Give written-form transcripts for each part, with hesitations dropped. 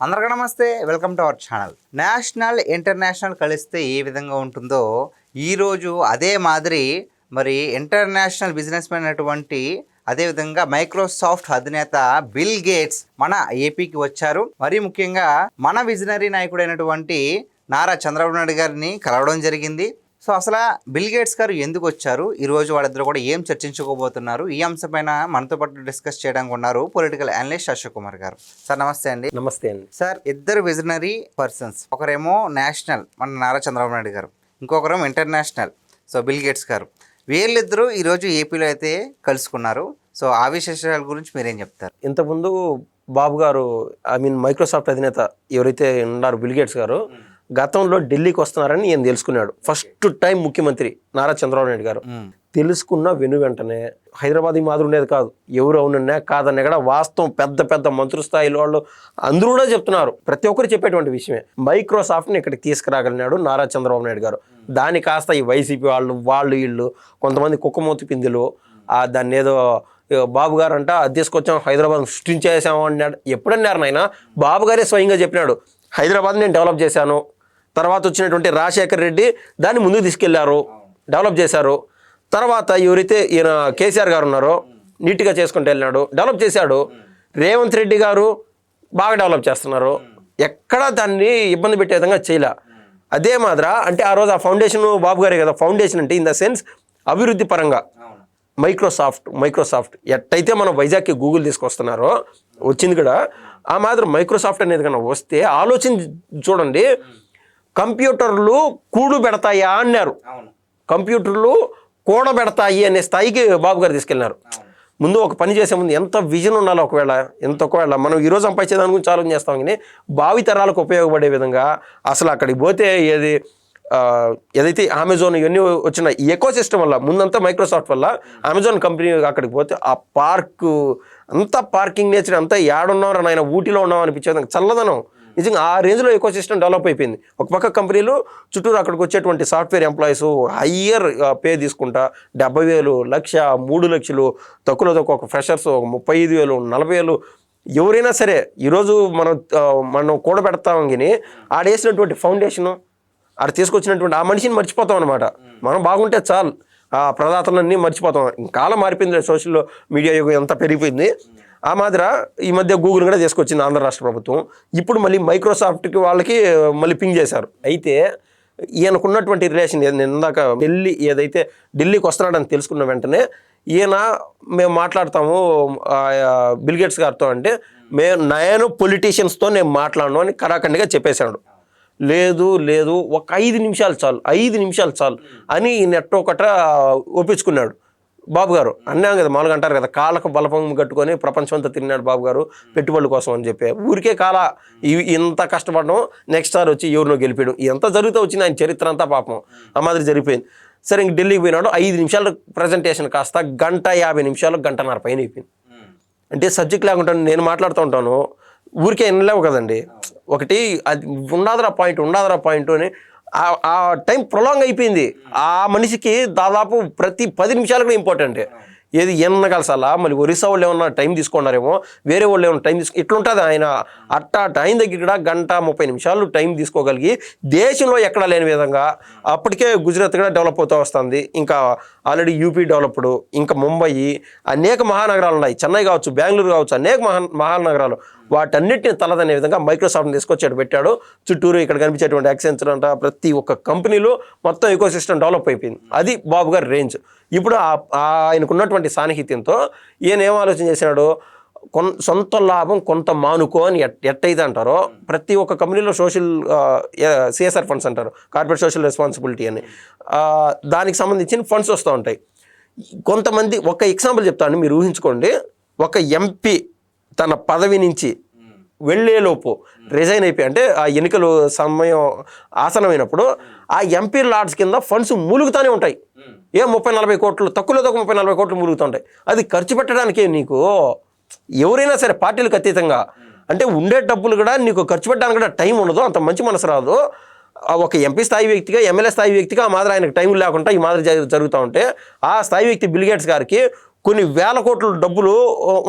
అందరికీ నమస్తే, welcome to our channel. National international కలిస్తే ఏ విధంగా ఉంటుందో ఈరోజు అదే మాదిరి మరి ఇంటర్నేషనల్ బిజినెస్ మ్యాన్ అటువంటి అదేవిధంగా మైక్రోసాఫ్ట్ అధినేత బిల్ గేట్స్ మన ఏపీకి వచ్చారు. మరీ ముఖ్యంగా మన విజనరీ నాయకుడైనటువంటి నారా చంద్రబాబు నాయుడు గారిని కలవడం జరిగింది. సో అసలు బిల్ గేట్స్ గారు ఎందుకు వచ్చారు, ఈరోజు వాళ్ళిద్దరు కూడా ఏం చర్చించుకోబోతున్నారు, ఈ అంశంపైన మనతో పాటు డిస్కస్ చేయడానికి ఉన్నారు పొలిటికల్ అనలిస్ట్ అశోక్ కుమార్ గారు. సార్ నమస్తే అండి. నమస్తే అండి. సార్, ఇద్దరు విజనరీ పర్సన్స్, ఒకరేమో నేషనల్ మన నారా చంద్రబాబు నాయుడు గారు, ఇంకొకరేమో ఇంటర్నేషనల్ సో బిల్ గేట్స్ గారు. వీళ్ళిద్దరూ ఈరోజు ఏపీలో అయితే కలుసుకున్నారు. సో ఆ విశేషాల గురించి మీరేం చెప్తారు? ఇంతకుముందు బాబు గారు మైక్రోసాఫ్ట్ అధినేత ఎవరైతే ఉన్నారు బిల్ గేట్స్ గారు గతంలో ఢిల్లీకి వస్తున్నారని ఈయన తెలుసుకున్నాడు. ఫస్ట్ టైం ముఖ్యమంత్రి నారా చంద్రబాబు నాయుడు గారు తెలుసుకున్న వెంటనే హైదరాబాద్ మాదిరి ఉండేది కాదు, ఎవరు అవునన్నా కాదన్నా కూడా వాస్తవం పెద్ద పెద్ద మంత్రి స్థాయిలో వాళ్ళు అందరూ కూడా చెప్తున్నారు, ప్రతి ఒక్కరు చెప్పేటువంటి విషయమే. మైక్రోసాఫ్ట్ని ఇక్కడికి తీసుకురాగలిగినాడు నారా చంద్రబాబు నాయుడు గారు. దాని కాస్త ఈ వైసీపీ వాళ్ళు వీళ్ళు కొంతమంది కుక్కమూతి పిందులు దాన్ని ఏదో బాబు గారు అంట అది తీసుకొచ్చాం హైదరాబాద్ సృష్టించేసాము అన్నాడు. ఎప్పుడన్నారు నాయన? బాబు గారే స్వయంగా చెప్పినాడు, హైదరాబాద్ నేను డెవలప్ చేశాను, తర్వాత వచ్చినటువంటి రాజశేఖర్ రెడ్డి దాన్ని ముందుకు తీసుకెళ్లారు, డెవలప్ చేశారు. తర్వాత ఎవరైతే ఈయన కేసీఆర్ గారు ఉన్నారో నీట్గా చేసుకుంటూ వెళ్ళినాడు, డెవలప్ చేశాడు. రేవంత్ రెడ్డి గారు బాగా డెవలప్ చేస్తున్నారు, ఎక్కడా దాన్ని ఇబ్బంది పెట్టే విధంగా చేయలే. అదే మాదిరా అంటే ఆ రోజు ఆ ఫౌండేషన్ బాబు గారే కదా. ఫౌండేషన్ అంటే ఇన్ ద సెన్స్ అభివృద్ధి పరంగా మైక్రోసాఫ్ట్ ఎట్టయితే మనం వైజాగ్కి గూగుల్ తీసుకొస్తున్నారో వచ్చింది కూడా ఆ మాదిరి మైక్రోసాఫ్ట్ అనేది కన్నా వస్తే ఆలోచన చూడండి. కంప్యూటర్లు కూడు పెడతాయా అన్నారు, కంప్యూటర్లు కూడబెడతాయి అనే స్థాయికి బాబు గారు తీసుకెళ్ళినారు. ముందు ఒక పని చేసే ముందు ఎంత విజన్ ఉండాలో, ఒకవేళ మనం ఈరోజు సంపాదించేదాని గురించి ఆలోచన చేస్తాం, కానీ భావితరాలకు ఉపయోగపడే విధంగా అసలు అక్కడికి పోతే ఏదైతే అమెజాన్ ఇవన్నీ వచ్చిన ఎకో సిస్టమ్ వల్ల ముందంతా మైక్రోసాఫ్ట్ వల్ల అమెజాన్ కంపెనీ అక్కడికి పోతే ఆ పార్క్ అంతా పార్కింగ్ నేచర్ అంతా ఏడున్నారో ఆయన ఊటీలో ఉన్నాం అనిపించేది, చల్లదనం నిజంగా ఆ రేంజ్లో ఎకో సిస్టమ్ డెవలప్ అయిపోయింది. ఒక పక్క కంపెనీలు చుట్టూరు అక్కడికి వచ్చేటువంటి సాఫ్ట్వేర్ ఎంప్లాయీస్ హయ్యర్ పే తీసుకుంటా 70,000, 1,00,000, 3 లక్షలు, తక్కువలో తక్కువ ఒక ఫ్రెషర్స్ 35,000, 40,000 ఎవరైనా సరే ఈరోజు మనం కూడబెడతాం. కానీ ఆడేసినటువంటి ఫౌండేషను ఆడ తీసుకొచ్చినటువంటి ఆ మనిషిని మర్చిపోతాం అనమాట. మనం బాగుంటే చాలు, ఆ ప్రదాతలన్నీ మర్చిపోతాం. కాలం మారిపోయింది, సోషల్ మీడియా యుగం ఎంత పెరిగిపోయింది. ఆ మాదిర ఈ మధ్య గూగుల్ కూడా తీసుకొచ్చింది ఆంధ్ర రాష్ట్ర ప్రభుత్వం. ఇప్పుడు మళ్ళీ మైక్రోసాఫ్ట్కి వాళ్ళకి మళ్ళీ పింగ్ చేశారు. అయితే ఈయనకున్నటువంటి రిలేషన్ ఇందాక ఢిల్లీకి వస్తున్నాడని తెలుసుకున్న వెంటనే మేము మాట్లాడతాము బిల్ గేట్స్ గారితో అంటే నేను పొలిటీషియన్స్తో నేను మాట్లాడను అని కరాఖండిగా చెప్పేశాడు. లేదు ఒక 5 నిమిషాలు చాలు అని నెట్టొకట ఒప్పించుకున్నాడు బాబు గారు. అన్నాం కదా, మామూలుగా అంటారు కదా, కాళ్ళకు బలపం కట్టుకొని ప్రపంచం అంతా తిరిగినాడు బాబు గారు పెట్టుబడుల కోసం అని చెప్పి. ఊరికే ఇంత కష్టపడడం, నెక్స్ట్ సార్ వచ్చి ఎవరినో గెలిపాడు, ఎంత జరుగుతూ వచ్చింది ఆయన చరిత్ర అంతా పాపం ఆ మాదిరి జరిగిపోయింది. సరే ఇంక ఢిల్లీకి పోయినాడు, 5 నిమిషాల ప్రజెంటేషన్ కాస్త 1:50 నిమిషాలు 1:30 పైన అయిపోయింది. అంటే సబ్జెక్ట్ లేకుండా నేను మాట్లాడుతూ ఉంటాను, ఊరికే వినలేవు కదండి. ఒకటి అది ఉండదురా పాయింట్ అని ఆ టైం ప్రొలాంగ్ అయిపోయింది. ఆ మనిషికి దాదాపు ప్రతి 10 నిమిషాలు కూడా ఇంపార్టెంట్. ఏది ఎన్నగలసాలా మళ్ళీ ఒరిస్సా వాళ్ళు ఏమన్నా టైం తీసుకున్నారేమో, వేరే వాళ్ళు ఏమన్నా టైం ఇట్లుంటుంది. ఆయన ఆయన దగ్గర కూడా 1:30 నిమిషాలు టైం తీసుకోగలిగి దేశంలో ఎక్కడా లేని విధంగా అప్పటికే గుజరాత్ కూడా డెవలప్ అవుతూ వస్తుంది. ఇంకా ఆల్రెడీ యూపీ డెవలప్డ్, ఇంకా ముంబై, అనేక మహానగరాలు ఉన్నాయి, చెన్నై కావచ్చు, బెంగళూరు కావచ్చు, అనేక మహానగరాలు. వాటన్నిటిని తలదనే విధంగా మైక్రోసాఫ్ట్ని తీసుకొచ్చాడు, పెట్టాడు. చుట్టూరు ఇక్కడ కనిపించేటువంటి యాక్సెంచర్ అంట ప్రతి ఒక్క కంపెనీలో మొత్తం ఎకో సిస్టమ్ డెవలప్ అయిపోయింది. అది బాబు గారి రేంజ్. ఇప్పుడు ఆయనకున్నటువంటి సాన్నిహిత్యంతో ఈయన ఏం ఆలోచన చేసినాడు, సొంత లాభం కొంత మానుకో అని ఎట్టయితే అంటారో ప్రతి ఒక్క కంపెనీలో సోషల్ సిఎస్ఆర్ ఫండ్స్ అంటారు, కార్పొరేట్ సోషల్ రెస్పాన్సిబిలిటీ అని, దానికి సంబంధించిన ఫండ్స్ వస్తూ ఉంటాయి. కొంతమంది ఒక ఎగ్జాంపుల్ చెప్తాను, మీరు ఊహించుకోండి. ఒక ఎంపీ తన పదవి నుంచి వెళ్ళేలోపు రిజైన్ అయిపోయి, అంటే ఆ ఎన్నికలు సమయం ఆసనమైనప్పుడు ఆ ఎంపీ లాడ్స్ కింద ఫండ్స్ మూలుగుతూనే ఉంటాయి. 30-40 కోట్లు, తక్కువలో తక్కువ 30-40 కోట్లు మూలుగుతుంటాయి. అది ఖర్చు పెట్టడానికే నీకు ఎవరైనా సరే పార్టీలకు అతీతంగా అంటే ఉండే డబ్బులు కూడా నీకు ఖర్చు పెట్టడానికి కూడా టైం ఉండదు, అంత మంచి మనసు రాదు. ఒక ఎంపీ స్థాయి వ్యక్తిగా, ఎమ్మెల్యే స్థాయి వ్యక్తిగా ఆ మాదిరి ఆయనకు టైం లేకుండా ఈ మాదిరి జరుగుతూ ఉంటే ఆ స్థాయి వ్యక్తి బిల్ గేట్స్ గారికి కొన్ని వేల కోట్ల డబ్బులు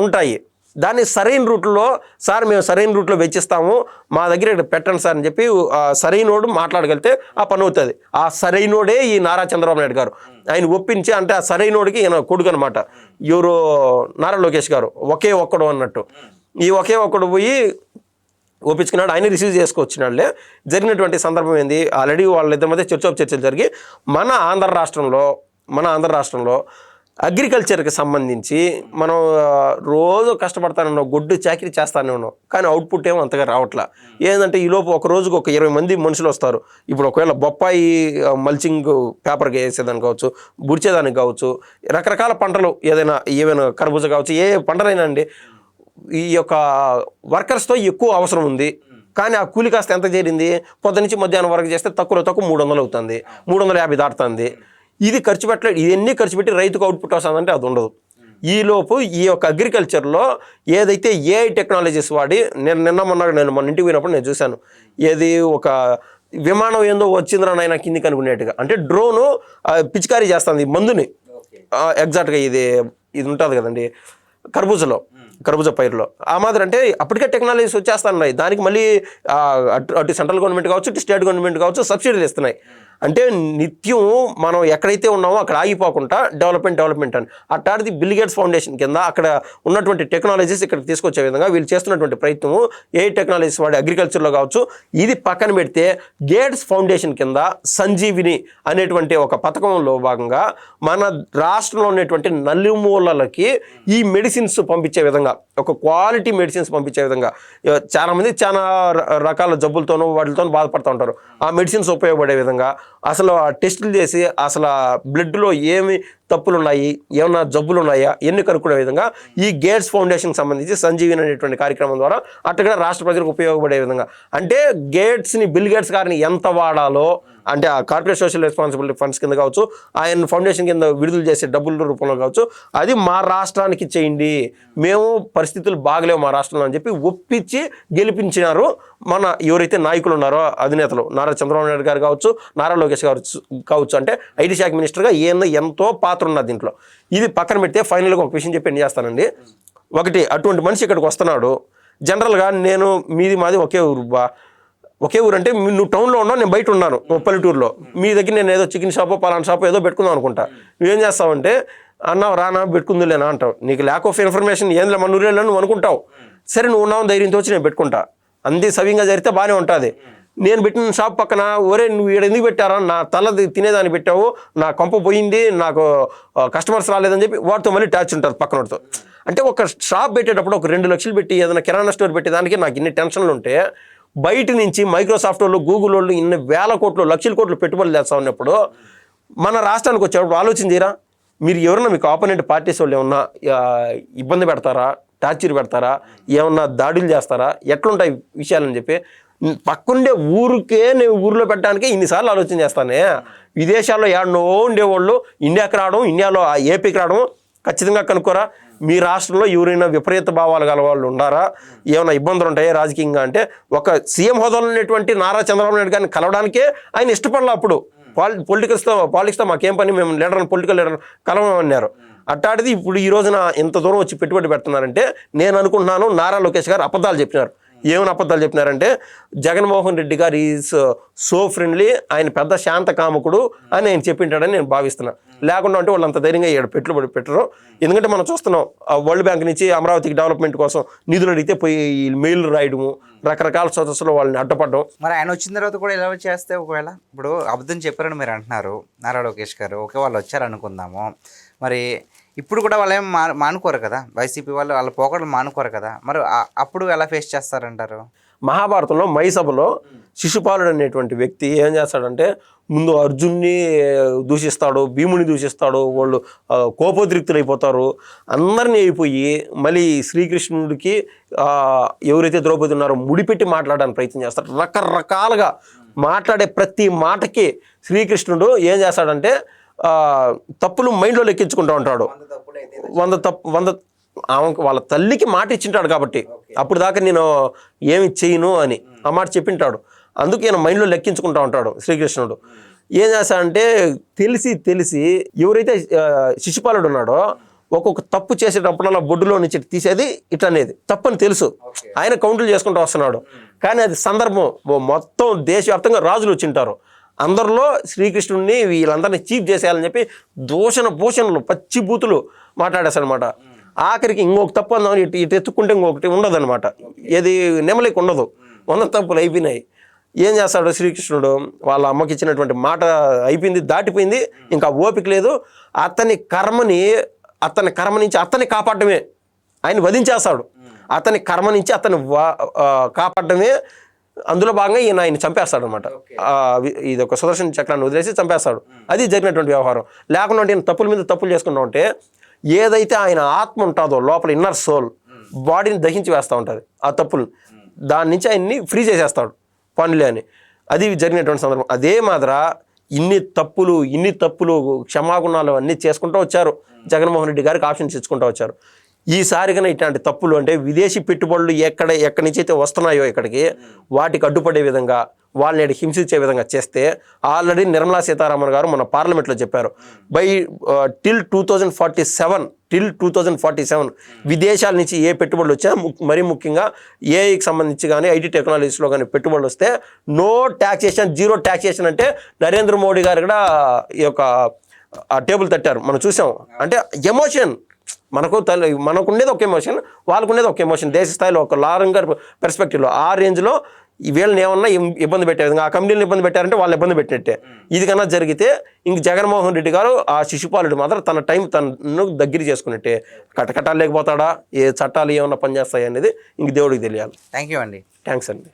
ఉంటాయి. దాన్ని సరైన రూట్లో సార్ మేము సరైన రూట్లో వెచ్చిస్తాము మా దగ్గర ఇక్కడ పెట్టండి సార్ అని చెప్పి సరైనోడు మాట్లాడగలిగితే ఆ పని అవుతుంది. ఆ సరైనోడే ఈ నారా చంద్రబాబు నాయుడు గారు. ఆయన ఒప్పించి అంటే ఆ సరైనోడికి ఈయన కొడుకు అనమాట, ఎవరు నారా లోకేష్ గారు, ఒకే ఒక్కడు అన్నట్టు. ఈ ఒకే ఒక్కడు పోయి ఒప్పించుకున్నాడు, ఆయన రిసీవ్ చేసుకొచ్చినాడులే. జరిగినటువంటి సందర్భం ఏంది, ఆల్రెడీ వాళ్ళిద్దరి మధ్య చర్చలు జరిగి మన ఆంధ్ర రాష్ట్రంలో అగ్రికల్చర్కి సంబంధించి మనం రోజు కష్టపడతానే ఉన్నాం, గొడ్డు చాకరీ చేస్తానే ఉన్నాం, కానీ అవుట్పుట్ ఏమో అంతగా రావట్లా. ఏంటంటే ఈ లోపు ఒక రోజుకు ఒక 20 మంది మనుషులు వస్తారు. ఇప్పుడు ఒకవేళ బొప్పాయి మల్చింగ్ పేపర్కి వేసేదానికి కావచ్చు, బుడిచేదానికి కావచ్చు, రకరకాల పంటలు ఏవైనా కర్బూజ కావచ్చు, ఏ పంటలైనా అండి, ఈ యొక్క వర్కర్స్తో ఎక్కువ అవసరం ఉంది. కానీ ఆ కూలి కాస్త ఎంత చేరింది, పొద్దు నుంచి మధ్యాహ్నం వరకు చేస్తే తక్కువ 300 అవుతుంది, 350 దాటుతుంది. ఇది ఖర్చు పెట్టలేదు, ఇవన్నీ ఖర్చు పెట్టి రైతుకు అవుట్పుట్ వస్తుందంటే అది ఉండదు. ఈలోపు ఈ యొక్క అగ్రికల్చర్లో ఏదైతే ఏఐ టెక్నాలజీస్ వాడి, నేను మొన్న ఇంటికి పోయినప్పుడు నేను చూశాను, ఏది ఒక విమానం ఏందో వచ్చిందిరా నాయన కిందికి అనుకునేట్టుగా, అంటే డ్రోను పిచికారీ చేస్తుంది మందుని. ఎగ్జాక్ట్గా ఇది ఉంటుంది కదండి కర్బూజ పైరులో ఆ మాదిరి. అంటే అప్పటికే టెక్నాలజీస్ వచ్చేస్తున్నాయి, దానికి మళ్ళీ అటు సెంట్రల్ గవర్నమెంట్ కావచ్చు, ఇటు స్టేట్ గవర్నమెంట్ కావచ్చు సబ్సిడీలు ఇస్తున్నాయి. అంటే నిత్యం మనం ఎక్కడైతే ఉన్నామో అక్కడ ఆగిపోకుండా డెవలప్మెంట్ అని అట్లాంటిది బిల్ గేట్స్ ఫౌండేషన్ కింద అక్కడ ఉన్నటువంటి టెక్నాలజీస్ ఇక్కడికి తీసుకొచ్చే విధంగా వీళ్ళు చేస్తున్నటువంటి ప్రయత్నము ఏ టెక్నాలజీస్ వాడి అగ్రికల్చర్లో కావచ్చు. ఇది పక్కన పెడితే గేట్స్ ఫౌండేషన్ కింద సంజీవిని అనేటువంటి ఒక పథకంలో భాగంగా మన రాష్ట్రంలో ఉన్నటువంటి నలుమూలలకి ఈ మెడిసిన్స్ పంపించే విధంగా, ఒక క్వాలిటీ మెడిసిన్స్ పంపించే విధంగా, చాలామంది చాలా రకాల జబ్బులతోనూ వాటితోనూ బాధపడుతూ ఉంటారు. ఆ మెడిసిన్స్ ఉపయోగపడే విధంగా అసలు ఆ టెస్టులు చేసి అసలు ఆ బ్లడ్లో ఏమి తప్పులు ఉన్నాయి, ఏమన్నా జబ్బులు ఉన్నాయా ఎన్ని కనుక్కునే విధంగా ఈ గేట్స్ ఫౌండేషన్కి సంబంధించి సంజీవిని అనేటువంటి కార్యక్రమం ద్వారా అట్లా రాష్ట్ర ప్రజలకు ఉపయోగపడే విధంగా, అంటే బిల్ గేట్స్ గారిని ఎంత వాడాలో, అంటే ఆ కార్పొరేట్ సోషల్ రెస్పాన్సిబిలిటీ ఫండ్స్ కింద కావచ్చు, ఆయన ఫౌండేషన్ కింద విడుదల చేసే డబ్బుల రూపంలో కావచ్చు, అది మా రాష్ట్రానికి చేయండి, మేము పరిస్థితులు బాగలేవు మా రాష్ట్రంలో అని చెప్పి ఒప్పించి గెలిపించినారు మన ఎవరైతే నాయకులు ఉన్నారో అధినేతలు. నారా చంద్రబాబు నాయుడు గారు కావచ్చు, నారా లోకేష్ గారు కావచ్చు. అంటే ఐటీ శాఖ మినిస్టర్గా ఎంతో పాత్ర ఉన్నది దీంట్లో. ఇది పక్కన పెడితే ఫైనల్గా ఒక విషయం చెప్పి ఏం చేస్తానండి, ఒకటి అటువంటి మనిషి ఇక్కడికి వస్తున్నాడు. జనరల్గా మాది ఒకే ఊరు అంటే నువ్వు టౌన్లో ఉన్నావు, నేను బయట ఉన్నాను పల్లెటూరులో, మీ దగ్గర నేను ఏదో చికెన్ షాపో పలానా షాపో ఏదో పెట్టుకుందాం అనుకుంటా. నువ్వేం చేస్తావంటే అన్నావు రానా పెట్టుకుందిలేనా అంటావు. నీకు ల్యాక్ ఆఫ్ ఇన్ఫర్మేషన్ ఏంది మన ఊరేళ్ళని నువ్వు అనుకుంటావు. సరే నువ్వు ఉన్నావు ధైర్యంతో వచ్చి నేను పెట్టుకుంటా, అంది సవ్యంగా జరిగితే బాగానే ఉంటుంది. నేను పెట్టిన షాప్ పక్కన ఒరే నువ్వు ఇక్కడ ఎందుకు పెట్టారా, నా తల తినేదాన్ని పెట్టావు, నా కొంప పోయింది, నాకు కస్టమర్స్ రాలేదని చెప్పి వాటితో మళ్ళీ ట్యాచ్ ఉంటుంది పక్కన వాటితో. అంటే ఒక షాప్ పెట్టేటప్పుడు ఒక 2 లక్షలు పెట్టి ఏదైనా కిరాణా స్టోర్ పెట్టేదానికి నాకు ఇన్ని టెన్షన్లు ఉంటే, బయట నుంచి మైక్రోసాఫ్ట్ వాళ్ళు, గూగుల్ వాళ్ళు ఇన్ని వేల కోట్లు, లక్షల కోట్లు పెట్టుబడులు చేస్తా ఉన్నప్పుడు మన రాష్ట్రానికి వచ్చేటప్పుడు ఆలోచన చేయరా? మీరు ఎవరన్నా మీకు ఆపోనెంట్ పార్టీస్ వాళ్ళు ఏమన్నా ఇబ్బంది పెడతారా, టార్చర్ పెడతారా, ఏమన్నా దాడులు చేస్తారా, ఎట్లుంటాయి విషయాలని చెప్పి పక్కుండే నేను ఊరిలో పెట్టడానికే ఇన్నిసార్లు ఆలోచన చేస్తానే. విదేశాల్లో ఏడనో ఉండేవాళ్ళు ఇండియాకి రావడం, ఇండియాలో ఏపీకి రావడం ఖచ్చితంగా కనుక్కోరా. మీ రాష్ట్రంలో ఎవరైనా విపరీత భావాలు గల వాళ్ళు ఉన్నారా, ఏమైనా ఇబ్బందులు ఉంటాయా రాజకీయంగా అంటే? ఒక సీఎం హోదాలో ఉన్నటువంటి నారా చంద్రబాబు నాయుడు గారిని కలవడానికే ఆయన ఇష్టపడాల. అప్పుడు పాలిటిక్స్తో మాకేం పని, మేము పొలిటికల్ లీడర్ కలవమన్నారు. అట్టాడిది ఇప్పుడు ఈ రోజున ఇంత దూరం వచ్చి పెట్టుబడి పెడుతున్నారంటే నేను అనుకుంటున్నాను నారా లోకేష్ గారు అబద్ధాలు చెప్పినారు. ఏమైనా అబద్ధాలు చెప్పినారంటే, జగన్మోహన్ రెడ్డి గారు ఈజ్ సో ఫ్రెండ్లీ, ఆయన పెద్ద శాంత కాముకుడు అని ఆయన చెప్పింటాడని నేను భావిస్తున్నాను. లేకుండా అంటే వాళ్ళు అంత ధైర్యంగా పెట్టుబడి పెట్టరు. ఎందుకంటే మనం చూస్తున్నాం వరల్డ్ బ్యాంక్ నుంచి అమరావతికి డెవలప్మెంట్ కోసం నిధులు అడిగితే పోయి మెయిల్ రాయడము, రకరకాల సదస్సులో వాళ్ళని అడ్డపడడం. మరి ఆయన వచ్చిన తర్వాత కూడా ఇలా చేస్తే, ఒకవేళ ఇప్పుడు అబద్ధం చెప్పారని మీరు అంటున్నారు నారా లోకేష్ గారు, ఓకే వాళ్ళు వచ్చారనుకుందాము, మరి ఇప్పుడు కూడా వాళ్ళు ఏం మానుకోరు కదా, వైసీపీ వాళ్ళు వాళ్ళ పోకడలు మానుకోరు కదా, మరి అప్పుడు ఎలా ఫేస్ చేస్తారంటారు? మహాభారతంలో మైసభలో శిశుపాలుడు అనేటువంటి వ్యక్తి ఏం చేస్తాడంటే, ముందు అర్జున్ని దూషిస్తాడు, భీముని దూషిస్తాడు, వాళ్ళు కోపోద్రిక్తులు అయిపోతారు, అందరినీ అయిపోయి మళ్ళీ శ్రీకృష్ణుడికి ఎవరైతే ద్రౌపది ఉన్నారో ముడిపెట్టి మాట్లాడడానికి ప్రయత్నం చేస్తారు. రకరకాలుగా మాట్లాడే ప్రతి మాటకి శ్రీకృష్ణుడు ఏం చేస్తాడంటే తప్పులు మైండ్లో లెక్కించుకుంటూ ఉంటాడు. 100 వాళ్ళ తల్లికి మాట ఇచ్చింటాడు కాబట్టి అప్పుడు దాకా నేను ఏమి చేయను అని ఆ మాట చెప్పింటాడు. అందుకు ఈయన మైండ్లో లెక్కించుకుంటూ ఉంటాడు శ్రీకృష్ణుడు. ఏం చేస్తాడంటే తెలిసి ఎవరైతే శిశుపాలుడు ఉన్నాడో ఒక్కొక్క తప్పు చేసేటప్పుడల్లా బొడ్డులో నుంచి తీసేది ఇట్లా అనేది తప్పని తెలుసు, ఆయన కౌంటర్లు చేసుకుంటూ వస్తున్నాడు. కానీ అది సందర్భం మొత్తం దేశవ్యాప్తంగా రాజులు వచ్చింటారు, అందరిలో శ్రీకృష్ణుడిని వీళ్ళందరినీ చీప్ చేసేయాలని చెప్పి భూషణలు పచ్చి బూతులు మాట్లాడేస్తారనమాట. ఆఖరికి ఇంకొక తప్పు అందామని ఇటు ఎత్తుక్కుంటే ఇంకొకటి ఉండదన్నమాట, ఏది నెమలికి ఉండదు, 100 తప్పులు అయిపోయినాయి. ఏం చేస్తాడు శ్రీకృష్ణుడు, వాళ్ళ అమ్మకి ఇచ్చినటువంటి మాట అయిపోయింది, దాటిపోయింది, ఇంకా ఓపిక లేదు. అతని కర్మ నుంచి అతన్ని కాపాడటమే, ఆయన వధించేస్తాడు. అతని కర్మ నుంచి అతన్ని కాపాడటమే, అందులో భాగంగా ఆయన చంపేస్తాడు అనమాట. ఇది ఒక సుదర్శన చక్రాన్ని వదిలేసి చంపేస్తాడు. అది జరిగినటువంటి వ్యవహారం. లేకుండా ఈయన తప్పుల మీద తప్పులు చేసుకుంటూ ఉంటే ఏదైతే ఆయన ఆత్మ ఉంటుందో లోపల ఇన్నర్ సోల్ బాడీని దహించి వేస్తూ ఉంటుంది ఆ తప్పులు, దాని నుంచి ఆయన్ని ఫ్రీ చేసేస్తాడు పనులే అని. అది జరిగినటువంటి సందర్భం. అదే మాదిర ఇన్ని తప్పులు క్షమాగుణాలు అన్నీ చేసుకుంటూ వచ్చారు. జగన్మోహన్ రెడ్డి గారికి ఆప్షన్స్ ఇచ్చుకుంటూ వచ్చారు. ఈసారి కన్నా ఇట్లాంటి తప్పులు అంటే విదేశీ పెట్టుబడులు ఎక్కడి నుంచి అయితే వస్తున్నాయో ఇక్కడికి, వాటికి అడ్డుపడే విధంగా, వాళ్ళని హింసించే విధంగా చేస్తే, ఆల్రెడీ నిర్మలా సీతారామన్ గారు మన పార్లమెంట్లో చెప్పారు, టిల్ 2047 విదేశాల నుంచి ఏ పెట్టుబడులు వచ్చినా, మరీ ముఖ్యంగా ఏఐకి సంబంధించి కానీ ఐటీ టెక్నాలజీస్లో కానీ పెట్టుబడులు వస్తే నో ట్యాక్సేషన్, 0 ట్యాక్సేషన్ అంటే నరేంద్ర మోడీ గారు కూడా ఈ యొక్క టేబుల్ తట్టారు. మనం చూసాం. అంటే ఎమోషన్, మనకుండేది ఒక ఎమోషన్, వాళ్ళకుండేది ఒక ఎమోషన్. దేశ స్థాయిలో ఒక లాంగర్ పర్స్పెక్టివ్లో ఆ రేంజ్లో వీళ్ళని ఏమన్నా ఇబ్బంది పెట్టే విధంగా, ఆ కంపెనీలను ఇబ్బంది పెట్టారంటే వాళ్ళు ఇబ్బంది పెట్టినట్టే. ఇది కన్నా జరిగితే ఇంక జగన్మోహన్ రెడ్డి గారు ఆ శిశుపాలుడు మాత్రం తను దగ్గర చేసుకున్నట్టే. కటకటాలు లేకపోతాడా, ఏ చట్టాలు ఏమన్నా పనిచేస్తాయి అనేది ఇంక దేవుడికి తెలియాలి. థ్యాంక్ యూ అండి. థ్యాంక్స్ అండి.